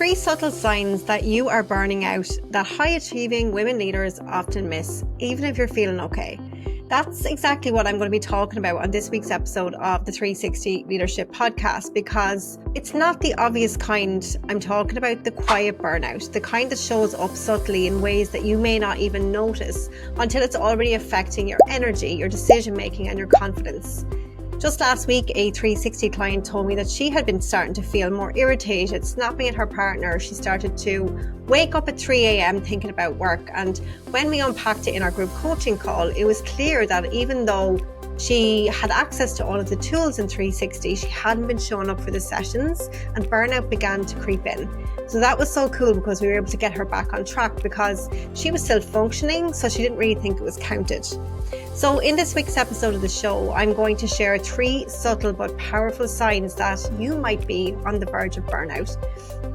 3 subtle signs that you are burning out that high-achieving women leaders often miss, even if you're feeling okay. That's exactly what I'm going to be talking about on this week's episode of the 360 LeadHERship Podcast, because it's not the obvious kind. I'm talking about the quiet burnout, the kind that shows up subtly in ways that you may not even notice until it's already affecting your energy, your decision-making, and your confidence. Just last week, a 360 client told me that she had been starting to feel more irritated, snapping at her partner. She started to wake up at 3 a.m. thinking about work. And when we unpacked it in our group coaching call, it was clear that even though she had access to all of the tools in 360, she hadn't been showing up for the sessions, and burnout began to creep in. So that was so cool because we were able to get her back on track because she was still functioning, so she didn't really think it was counted. So in this week's episode of the show, I'm going to share 3 subtle but powerful signs that you might be on the verge of burnout,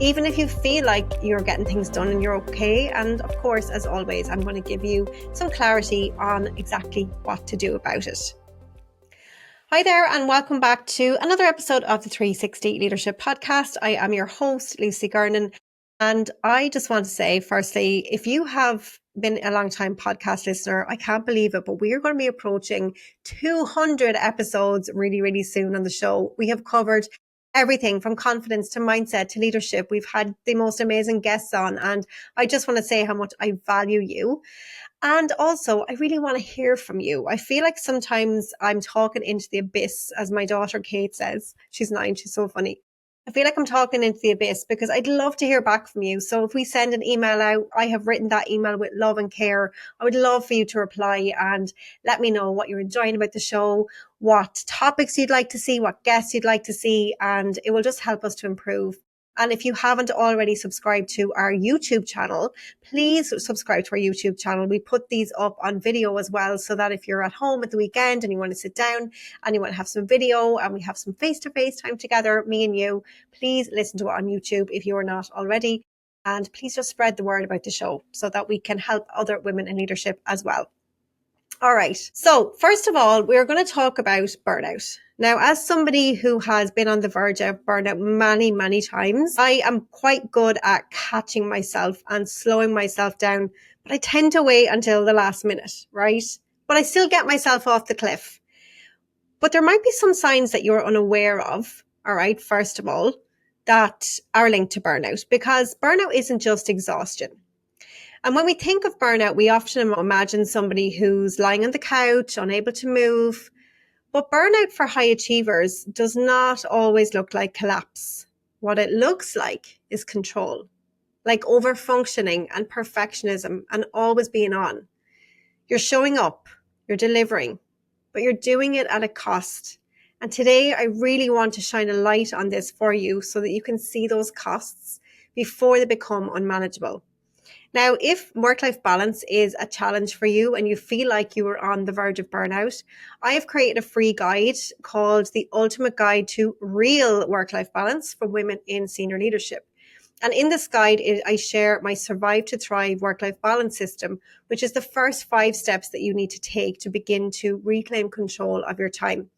even if you feel like you're getting things done and you're okay. And of course, as always, I'm going to give you some clarity on exactly what to do about it. Hi there, and welcome back to another episode of the 360 LeadHERship Podcast. I am your host, Lucy Gernon, and I just want to say, firstly, if you have been a long-time podcast listener, I can't believe it, but we are going to be approaching 200 episodes really, really soon on the show. We have covered everything from confidence to mindset to leadership. We've had the most amazing guests on, and I just want to say how much I value you. And also, I really want to hear from you. I feel like sometimes I'm talking into the abyss, as my daughter Kate says. She's 9, she's so funny. I feel like I'm talking into the abyss because I'd love to hear back from you. So if we send an email out, I have written that email with love and care. I would love for you to reply and let me know what you're enjoying about the show, what topics you'd like to see, what guests you'd like to see, and it will just help us to improve. And if you haven't already subscribed to our YouTube channel, please subscribe to our YouTube channel. We put these up on video as well, so that if you're at home at the weekend and you want to sit down and you want to have some video and we have some face-to-face time together, me and you, please listen to it on YouTube if you are not already. And please just spread the word about the show so that we can help other women in leadership as well. All right. So first of all, we're going to talk about burnout. Now, as somebody who has been on the verge of burnout many, many times, I am quite good at catching myself and slowing myself down, but I tend to wait until the last minute, right? But I still get myself off the cliff. But there might be some signs that you're unaware of, all right, first of all, that are linked to burnout, because burnout isn't just exhaustion. And when we think of burnout, we often imagine somebody who's lying on the couch, unable to move. But burnout for high achievers does not always look like collapse. What it looks like is control, like overfunctioning and perfectionism and always being on. You're showing up, you're delivering, but you're doing it at a cost. And today I really want to shine a light on this for you so that you can see those costs before they become unmanageable. Now, if work-life balance is a challenge for you and you feel like you are on the verge of burnout, I have created a free guide called The Ultimate Guide to Real Work-Life Balance for Women in Senior Leadership. And in this guide, I share my Survive to Thrive work-life balance system, which is the first 5 steps that you need to take to begin to reclaim control of your time.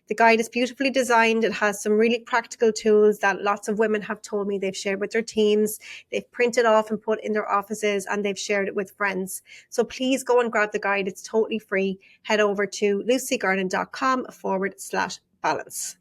The guide is beautifully designed. It has some really practical tools that lots of women have told me they've shared with their teams. They've printed off and put in their offices, and they've shared it with friends. So please go and grab the guide. It's totally free. Head over to lucygernon.com/balance.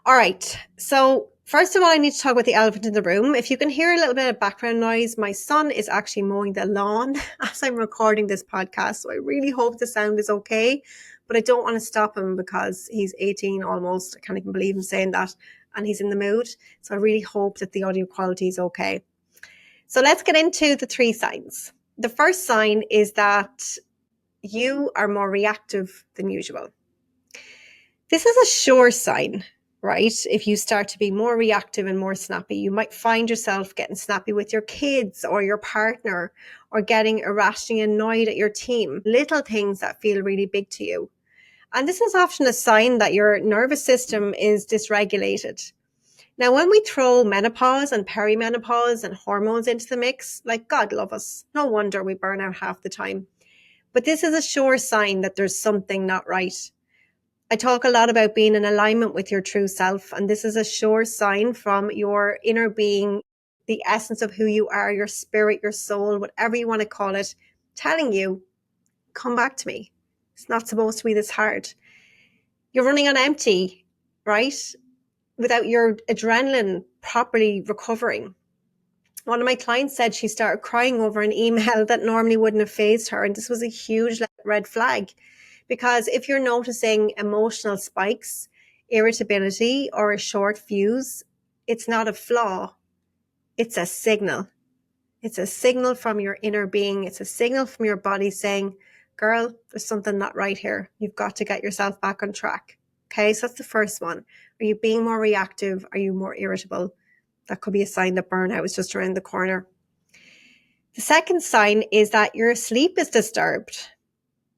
All right. So first of all, I need to talk about the elephant in the room. If you can hear a little bit of background noise, my son is actually mowing the lawn as I'm recording this podcast. So I really hope the sound is okay. But I don't want to stop him because he's 18 almost. I can't even believe him saying that. And he's in the mood. So I really hope that the audio quality is okay. So let's get into the 3 signs. The first sign is that you are more reactive than usual. This is a sure sign, right? If you start to be more reactive and more snappy, you might find yourself getting snappy with your kids or your partner, or getting irrationally annoyed at your team. Little things that feel really big to you. And this is often a sign that your nervous system is dysregulated. Now, when we throw menopause and perimenopause and hormones into the mix, like God love us, no wonder we burn out half the time. But this is a sure sign that there's something not right. I talk a lot about being in alignment with your true self, and this is a sure sign from your inner being the essence of who you are, your spirit, your soul, whatever you want to call it, telling you, come back to me. It's not supposed to be this hard. You're running on empty, right? Without your adrenaline properly recovering. One of my clients said she started crying over an email that normally wouldn't have fazed her. And this was a huge red flag, because if you're noticing emotional spikes, irritability, or a short fuse, it's not a flaw. It's a signal. It's a signal from your inner being. It's a signal from your body saying, girl, there's something not right here. You've got to get yourself back on track. Okay, so that's the first one. Are you being more reactive? Are you more irritable? That could be a sign that burnout is just around the corner. The second sign is that your sleep is disturbed.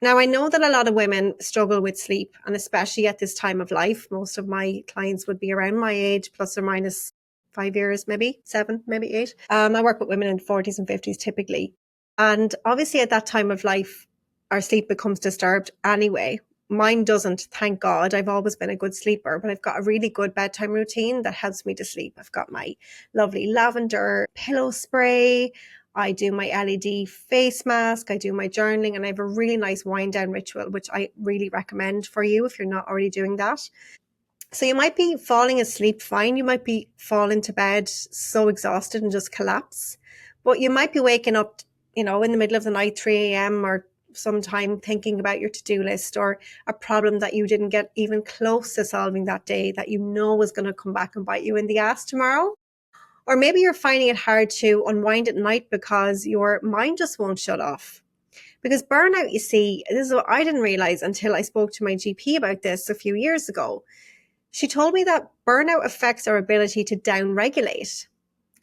Now, I know that a lot of women struggle with sleep, and especially at this time of life. Most of my clients would be around my age, plus or minus 5 years, maybe 7, maybe 8. I work with women in 40s and 50s typically. And obviously at that time of life, our sleep becomes disturbed anyway. Mine doesn't, thank God. I've always been a good sleeper, but I've got a really good bedtime routine that helps me to sleep. I've got my lovely lavender pillow spray. I do my LED face mask. I do my journaling, and I have a really nice wind down ritual, which I really recommend for you if you're not already doing that. So you might be falling asleep fine. You might be falling to bed so exhausted and just collapse, but you might be waking up, in the middle of the night, 3 a.m. or sometime, thinking about your to-do list or a problem that you didn't get even close to solving that day that was going to come back and bite you in the ass tomorrow. Or maybe you're finding it hard to unwind at night because your mind just won't shut off. Because burnout, you see, this is what I didn't realize until I spoke to my GP about this a few years ago. She told me that burnout affects our ability to downregulate.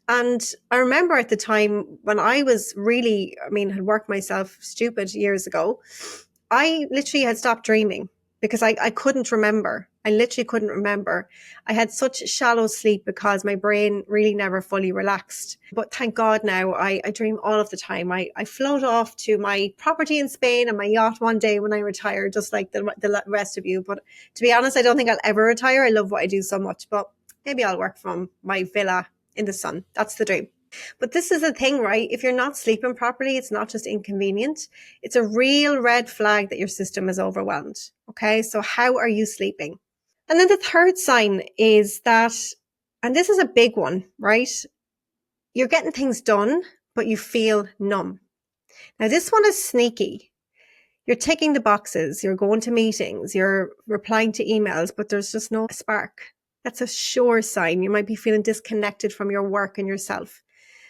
And I remember at the time when I was really, had worked myself stupid years ago, I literally had stopped dreaming because I couldn't remember. I literally couldn't remember. I had such shallow sleep because my brain really never fully relaxed. But thank God now I dream all of the time. I float off to my property in Spain and my yacht one day when I retire, just like the rest of you. But to be honest, I don't think I'll ever retire. I love what I do so much, but maybe I'll work from my villa in the sun. That's the dream. But this is the thing, right? If you're not sleeping properly, it's not just inconvenient. It's a real red flag that your system is overwhelmed. Okay, so how are you sleeping? And then the third sign is that, and this is a big one, right? You're getting things done, but you feel numb. Now, this one is sneaky. You're ticking the boxes, you're going to meetings, you're replying to emails, but there's just no spark. That's a sure sign. You might be feeling disconnected from your work and yourself.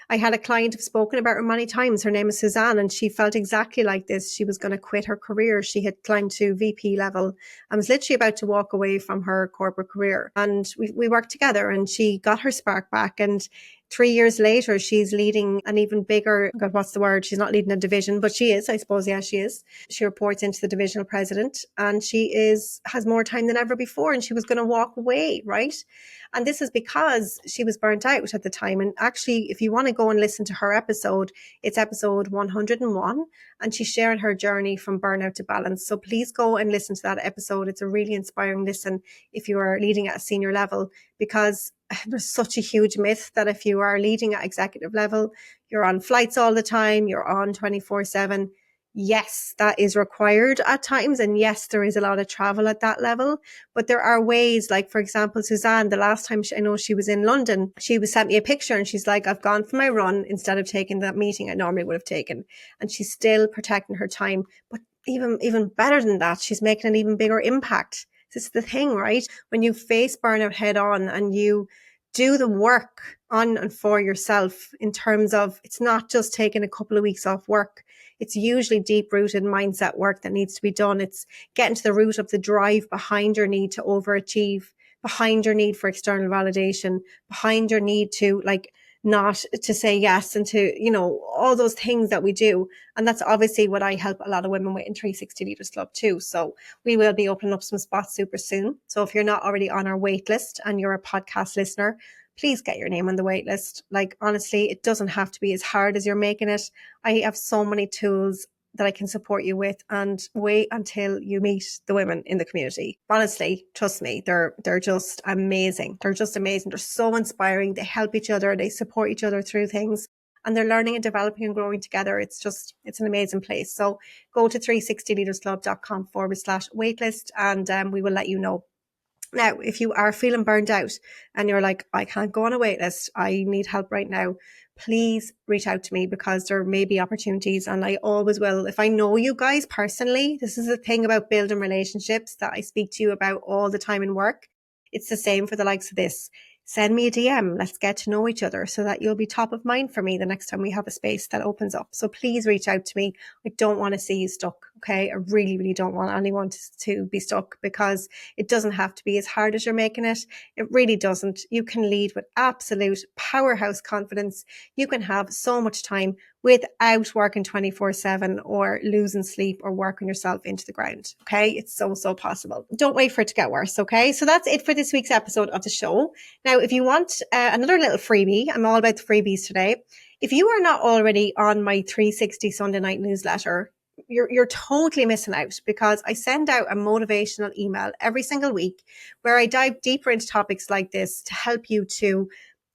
I had a client I've spoken about her many times. Her name is Suzanne, and she felt exactly like this. She was going to quit her career. She had climbed to VP level and was literally about to walk away from her corporate career. And we worked together, and she got her spark back. And 3 years later, she's leading an even bigger, God, what's the word? She's not leading a division, but she is, I suppose. Yeah, she is. She reports into the divisional president, and she has more time than ever before. And she was going to walk away, right? And this is because she was burnt out at the time. And actually, if you want to go and listen to her episode, it's episode 101. And she's sharing her journey from burnout to balance. So please go and listen to that episode. It's a really inspiring listen if you are leading at a senior level, because there's such a huge myth that if you are leading at executive level, you're on flights all the time, you're on 24/7. Yes, that is required at times. And yes, there is a lot of travel at that level. But there are ways, like, for example, Suzanne, the last time I know she was in London, she sent me a picture and she's like, I've gone for my run instead of taking that meeting I normally would have taken. And she's still protecting her time. But even better than that, she's making an even bigger impact. This is the thing, right? When you face burnout head on and you do the work on and for yourself, in terms of, it's not just taking a couple of weeks off work. It's usually deep-rooted mindset work that needs to be done. It's getting to the root of the drive behind your need to overachieve, behind your need for external validation, behind your need to, like, not to say yes, and to, all those things that we do. And that's obviously what I help a lot of women with in 360 Leaders Club too. So we will be opening up some spots super soon. So if you're not already on our wait list and you're a podcast listener, please get your name on the wait list. Like, honestly, it doesn't have to be as hard as you're making it. I have so many tools that I can support you with, and wait until you meet the women in the community. Honestly, trust me, they're just amazing. They're just amazing. They're so inspiring. They help each other. They support each other through things, and they're learning and developing and growing together. It's an amazing place. So go to 360leadersclub.com/waitlist, and we will let you know. Now, if you are feeling burned out and you're like, I can't go on a wait list, I need help right now, please reach out to me, because there may be opportunities, and I always will. If I know you guys personally, this is the thing about building relationships that I speak to you about all the time in work. It's the same for the likes of this. Send me a DM. Let's get to know each other so that you'll be top of mind for me the next time we have a space that opens up. So please reach out to me. I don't want to see you stuck. Okay. I really, really don't want anyone to be stuck, because it doesn't have to be as hard as you're making it. It really doesn't. You can lead with absolute powerhouse confidence. You can have so much time without working 24/7 or losing sleep or working yourself into the ground. Okay. It's so possible. Don't wait for it to get worse. Okay. So that's it for this week's episode of the show. Now, if you want another little freebie, I'm all about the freebies today. If you are not already on my 360 Sunday night newsletter, you're totally missing out, because I send out a motivational email every single week where I dive deeper into topics like this to help you to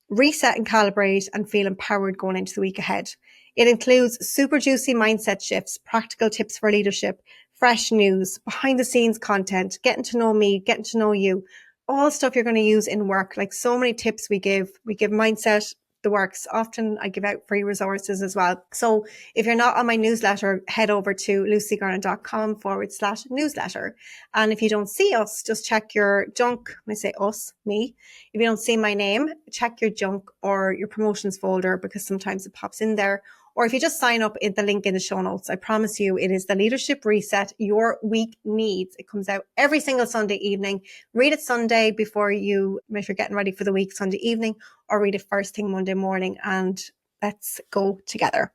reset and calibrate and feel empowered going into the week ahead. It includes super juicy mindset shifts, practical tips for leadership, fresh news, behind the scenes content, getting to know me, getting to know you, all stuff you're going to use in work. Like, so many tips we give mindset, the works. Often I give out free resources as well. So if you're not on my newsletter, head over to lucygarland.com/newsletter. And if you don't see us, just check your junk. When I say us, me, if you don't see my name, check your junk or your promotions folder, because sometimes it pops in there. Or if you just sign up in the link in the show notes, I promise you it is the leadership reset your week needs. It comes out every single Sunday evening. Read it Sunday if you're getting ready for the week, Sunday evening, or read it first thing Monday morning, and let's go together.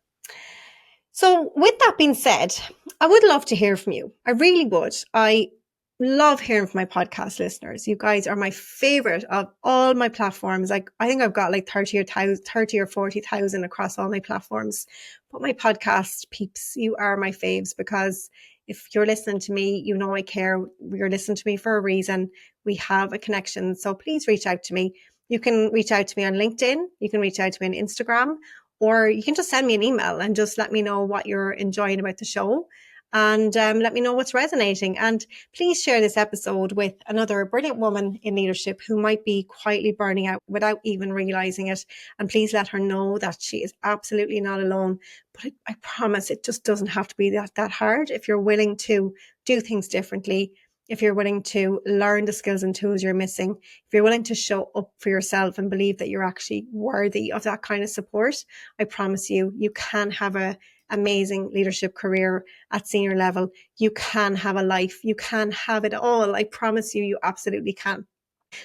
So with that being said, I would love to hear from you. I really would. I love hearing from my podcast listeners. You guys are my favorite of all my platforms. Like, I think I've got like 30 or 40,000 across all my platforms. But my podcast peeps, you are my faves, because if you're listening to me, you know I care. You're listening to me for a reason. We have a connection. So please reach out to me. You can reach out to me on LinkedIn. You can reach out to me on Instagram, or you can just send me an email and just let me know what you're enjoying about the show, and let me know what's resonating. And please share this episode with another brilliant woman in leadership who might be quietly burning out without even realizing it. And please let her know that she is absolutely not alone. But I promise it just doesn't have to be that hard if you're willing to do things differently. If you're willing to learn the skills and tools you're missing, if you're willing to show up for yourself and believe that you're actually worthy of that kind of support, I promise you can have an amazing leadership career at senior level. You can have a life. You can have it all. I promise you absolutely can.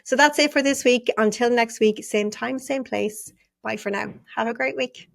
So that's it for this week. Until next week, same time, same place. Bye for now. Have a great week.